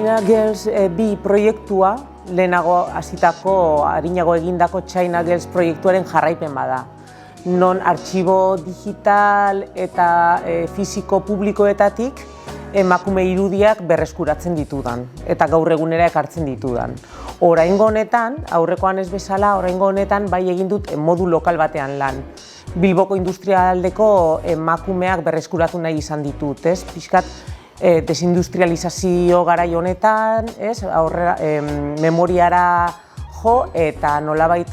China Girls bi proiektua, lehenago hasitako, arinago egindako China Girls proiektuaren jarraipen bada. Non artxibo digital eta fisiko publikoetatik emakume irudiak berreskuratzen ditudan eta gaur egunera ekartzen ditudan. Oraingo honetan, aurrekoan ez bezala, oraingo honetan bai egin dut modu lokal batean lan. Bilboko industrialdeko emakumeak berreskuratu nahi izan ditut, ez? Pixkat desindustrializazio garai honetan, ez? Memoriara jo eta nolabait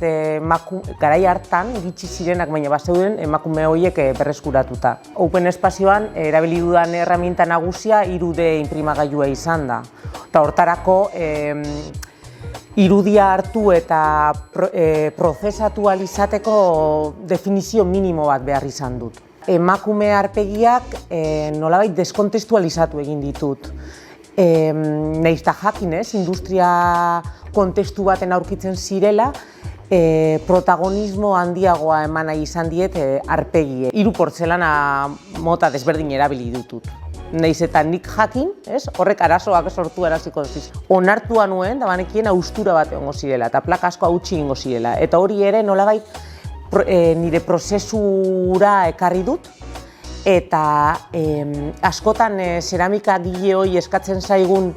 garai hartan iritsi zirenak, baina bazeuden emakume horiek berreskuratuta. Open espazioan erabili dudan erreminta nagusia 3D inprimagailua izan da. Eta hortarako irudia hartu eta prozesatu ahal izateko definizio minimo bat behar izan dut. Emakume aurpegiak nolabait deskontestualizatu egin ditut. Nahiz eta jakin ez, industria kontestu baten aurkitzen zirela, protagonismo handiagoa eman nahi izan diet aurpegiei. 3 portzelana mota desberdin erabili ditut. Nahiz eta nik jakin, horrek arazoak sortu araziko ziz. Onartua nuen, da banekien haustura bat egongo zirela, eta plaka asko hautsi egingo zirela. Eta hori ere nolabait nire prozesura ekarri dut, eta askotan zeramika gile hori eskatzen zaigun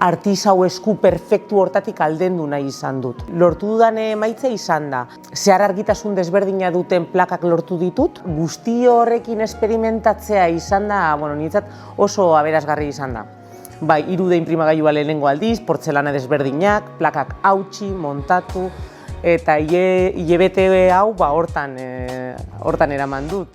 artisau esku perfektu hortatik aldendu nahi izan dut. Lortu dudan emaitza izan da. Zehar argitasun desberdina duten plakak lortu ditut. Guzti horrekin esperimentatzea izan da, niretzat oso aberasgarri izan da. Bai, 3D inprimagailua lehenengo aldiz, portzelana desberdinak, plakak hautsi, montatu, eta hilabete hau hortan eraman dut.